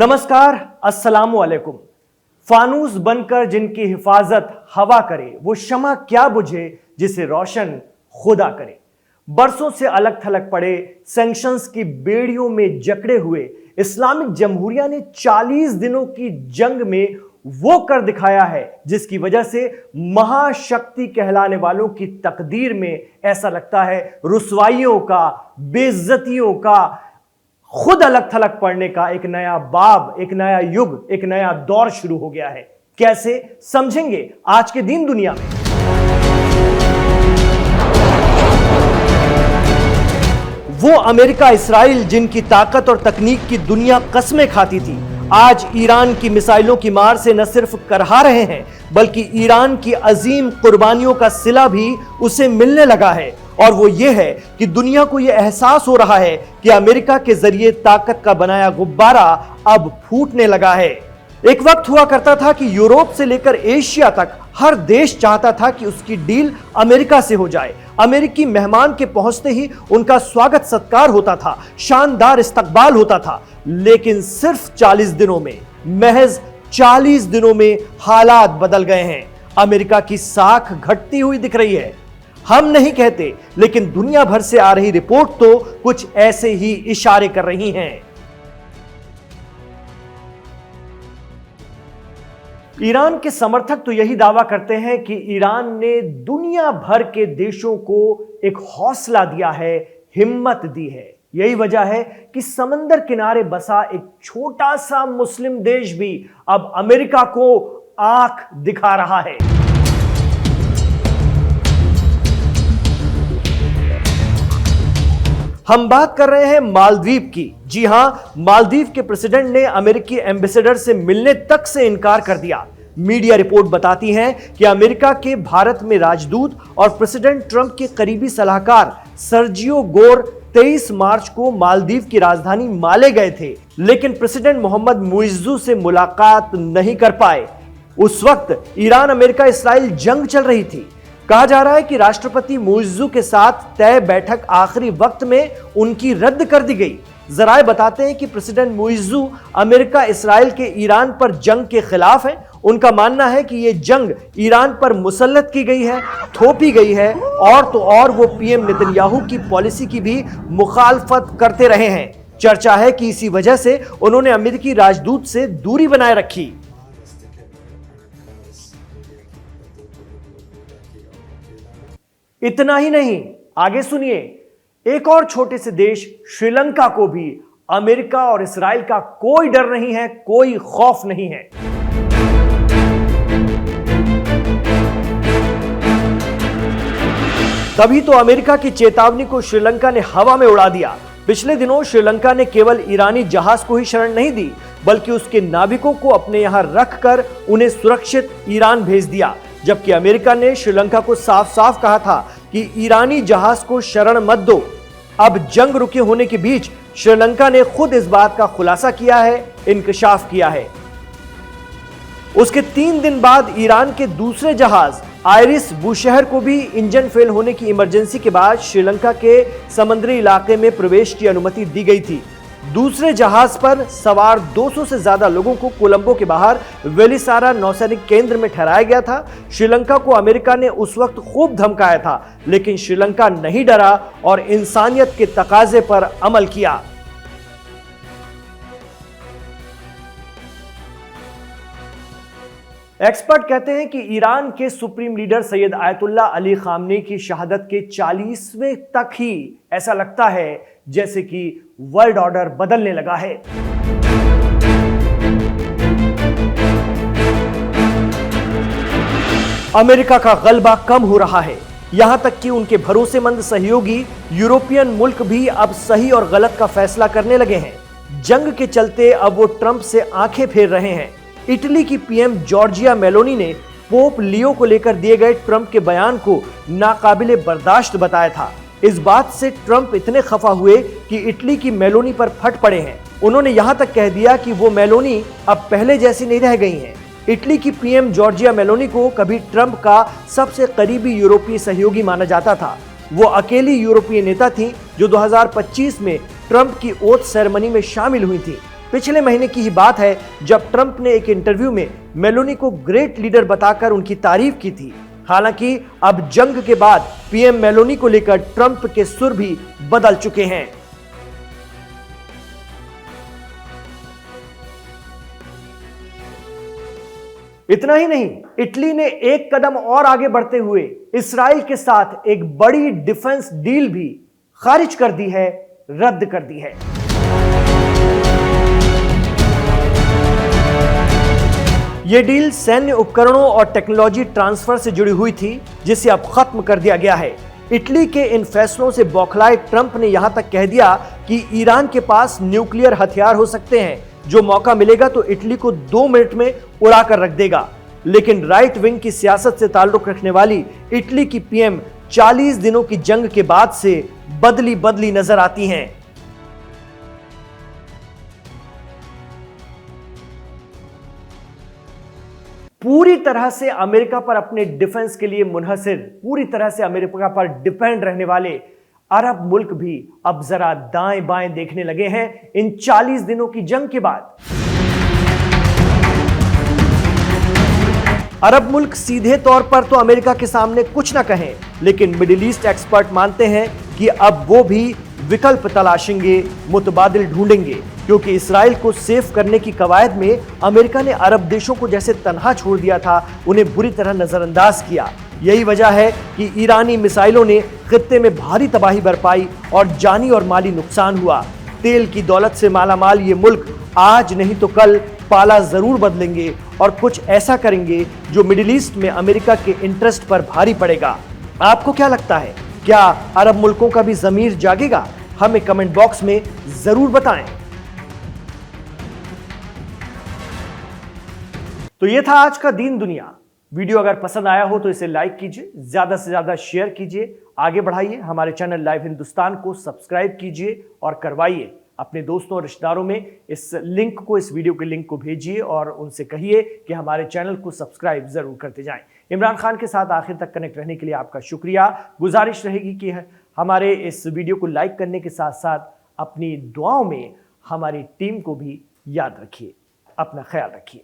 नमस्कार, अस्सलामु अलैकुम। फानूस बनकर जिनकी हिफाजत हवा करे, वो शमा क्या बुझे जिसे रोशन खुदा करे। बरसों से अलग थलग पड़े सैंक्शंस की बेड़ियों में जकड़े हुए इस्लामिक जमहूरिया ने 40 दिनों की जंग में वो कर दिखाया है जिसकी वजह से महाशक्ति कहलाने वालों की तकदीर में ऐसा लगता है रुसवाइयों का, बेइज्जतियों का, खुद अलग थलग पड़ने का एक नया बाब, एक नया युग, एक नया दौर शुरू हो गया है। कैसे समझेंगे आज के दिन दुनिया में। वो अमेरिका इस्राइल जिनकी ताकत और तकनीक की दुनिया कसमें खाती थी, आज ईरान की मिसाइलों की मार से न सिर्फ करहा रहे हैं बल्कि ईरान की अजीम कुर्बानियों का सिला भी उसे मिलने लगा है। और वो ये है कि दुनिया को यह एहसास हो रहा है कि अमेरिका के जरिए ताकत का बनाया गुब्बारा अब फूटने लगा है। एक वक्त हुआ करता था कि यूरोप से लेकर एशिया तक हर देश चाहता था कि उसकी डील अमेरिका से हो जाए। अमेरिकी मेहमान के पहुंचते ही उनका स्वागत सत्कार होता था, शानदार इस्तकबाल होता था। लेकिन सिर्फ 40 दिनों में, महज 40 दिनों में हालात बदल गए हैं। अमेरिका की साख घटती हुई दिख रही है। हम नहीं कहते, लेकिन दुनिया भर से आ रही रिपोर्ट तो कुछ ऐसे ही इशारे कर रही हैं। ईरान के समर्थक तो यही दावा करते हैं कि ईरान ने दुनिया भर के देशों को एक हौसला दिया है, हिम्मत दी है। यही वजह है कि समंदर किनारे बसा एक छोटा सा मुस्लिम देश भी अब अमेरिका को आंख दिखा रहा है। हम बात कर रहे हैं मालदीव की। जी हां, मालदीव के प्रेसिडेंट ने अमेरिकी एम्बेसडर से मिलने तक से इनकार कर दिया। मीडिया रिपोर्ट बताती है कि अमेरिका के भारत में राजदूत और प्रेसिडेंट ट्रंप के करीबी सलाहकार सर्जियो गोर 23 मार्च को मालदीव की राजधानी माले गए थे, लेकिन प्रेसिडेंट मोहम्मद मुइज्जू से मुलाकात नहीं कर पाए। उस वक्त ईरान अमेरिका इस्राइल जंग चल रही थी। कहा जा रहा है कि राष्ट्रपति मुइज्जू के साथ तय बैठक आखिरी वक्त में उनकी रद्द कर दी गई। जराए बताते हैं कि प्रेसिडेंट मुइज्जू अमेरिका इस्राइल के ईरान पर जंग के खिलाफ हैं। उनका मानना है कि यह जंग ईरान पर मुसल्लत की गई है, थोपी गई है, और तो और वो पीएम नेतन्याहू की पॉलिसी की भी मुखालफत करते रहे हैं। चर्चा है कि इसी वजह से उन्होंने अमेरिकी राजदूत से दूरी बनाए रखी। इतना ही नहीं, आगे सुनिए, एक और छोटे से देश श्रीलंका को भी अमेरिका और इस्राइल का कोई डर नहीं है, कोई खौफ नहीं है। तभी तो अमेरिका की चेतावनी को श्रीलंका ने हवा में उड़ा दिया। पिछले दिनों श्रीलंका ने केवल ईरानी जहाज को ही शरण नहीं दी बल्कि उसके नाविकों को अपने यहां रखकर उन्हें सुरक्षित ईरान भेज दिया। जबकि अमेरिका ने श्रीलंका को साफ साफ कहा था कि ईरानी जहाज को शरण मत दो। अब जंग रुके होने के बीच श्रीलंका ने खुद इस बात का खुलासा किया है, इंकशाफ किया है। उसके 3 दिन बाद ईरान के दूसरे जहाज आयरिस बुशहर को भी इंजन फेल होने की इमरजेंसी के बाद श्रीलंका के समुद्री इलाके में प्रवेश की अनुमति दी गई थी। दूसरे जहाज पर सवार 200 से ज्यादा लोगों को कोलंबो के बाहर वेलिसारा नौसैनिक केंद्र में ठहराया गया था। श्रीलंका को अमेरिका ने उस वक्त खूब धमकाया था, लेकिन श्रीलंका नहीं डरा और इंसानियत के तकाजे पर अमल किया। एक्सपर्ट कहते हैं कि ईरान के supreme leader Syed Ayatollah Ali खामनी की शहादत के 40वें तक ही ऐसा लगता है जैसे कि वर्ल्ड ऑर्डर बदलने लगा है। अमेरिका का गलबा कम हो रहा है, यहां तक कि उनके भरोसेमंद सहयोगी यूरोपियन मुल्क भी अब सही और गलत का फैसला करने लगे हैं। जंग के चलते अब वो ट्रंप से आंखें फेर रहे हैं। इटली की पीएम जॉर्जिया मेलोनी ने पोप लियो को लेकर दिए गए ट्रंप के बयान को नाकाबिले बर्दाश्त बताया था। इस बात से ट्रंप इतने खफा हुए कि इटली की मेलोनी पर फट पड़े हैं। उन्होंने यहां तक कह दिया कि वो मेलोनी अब पहले जैसी नहीं रह गई हैं। इटली की पीएम जॉर्जिया मेलोनी को कभी ट्रंप का सबसे करीबी यूरोपीय सहयोगी माना जाता था। वो अकेली यूरोपीय नेता थी जो 2025 में ट्रंप की ओथ सेरेमनी में शामिल हुई थी। पिछले महीने की ही बात है जब ट्रंप ने एक इंटरव्यू में मेलोनी को ग्रेट लीडर बताकर उनकी तारीफ की थी। हालांकि अब जंग के बाद पीएम मेलोनी को लेकर ट्रंप के सुर भी बदल चुके हैं। इतना ही नहीं, इटली ने एक कदम और आगे बढ़ते हुए इस्राइल के साथ एक बड़ी डिफेंस डील भी खारिज कर दी है, रद्द कर दी है। यह डील सैन्य उपकरणों और टेक्नोलॉजी ट्रांसफर से जुड़ी हुई थी, जिसे अब खत्म कर दिया गया है। इटली के इन फैसलों से बौखलाए ट्रंप ने यहां तक कह दिया कि ईरान के पास न्यूक्लियर हथियार हो सकते हैं, जो मौका मिलेगा तो इटली को 2 मिनट में उड़ाकर रख देगा। लेकिन राइट विंग की सियासत से ताल्लुक रखने वाली इटली की पीएम 40 दिनों की जंग के बाद से बदली बदली नजर आती हैं। पूरी तरह से अमेरिका पर अपने डिफेंस के लिए मुनहसिर, पूरी तरह से अमेरिका पर डिपेंड रहने वाले अरब मुल्क भी अब जरा दाएं बाएं देखने लगे हैं इन 40 दिनों की जंग के बाद। अरब मुल्क सीधे तौर पर तो अमेरिका के सामने कुछ ना कहें, लेकिन मिडिल ईस्ट एक्सपर्ट मानते हैं कि अब वो भी विकल्प तलाशेंगे, मुतबादिल ढूंढेंगे, क्योंकि इस्राइल को सेफ करने की कवायद में अमेरिका ने अरब देशों को जैसे तनहा छोड़ दिया था, उन्हें बुरी तरह नजरअंदाज किया। यही वजह है कि ईरानी मिसाइलों ने खित्ते में भारी तबाही बरपाई और जानी और माली नुकसान हुआ। तेल की दौलत से मालामाल ये मुल्क आज नहीं तो कल पाला जरूर बदलेंगे और कुछ ऐसा करेंगे जो मिडिल ईस्ट में अमेरिका के इंटरेस्ट पर भारी पड़ेगा। आपको क्या लगता है, क्या अरब मुल्कों का भी ज़मीर जागेगा? हमें कमेंट बॉक्स में जरूर बताएं। तो यह था आज का दीन दुनिया। वीडियो अगर पसंद आया हो तो इसे लाइक कीजिए, ज्यादा से ज्यादा शेयर कीजिए, आगे बढ़ाइए। हमारे चैनल लाइव हिंदुस्तान को सब्सक्राइब कीजिए और करवाइए। अपने दोस्तों और रिश्तेदारों में इस वीडियो के लिंक को भेजिए और उनसे कहिए कि हमारे चैनल को सब्सक्राइब जरूर करते जाएं। इमरान खान के साथ आखिर तक कनेक्ट रहने के लिए आपका शुक्रिया। गुजारिश रहेगी कि हमारे इस वीडियो को लाइक करने के साथ साथ अपनी दुआओं में हमारी टीम को भी याद रखिए। अपना ख्याल रखिए।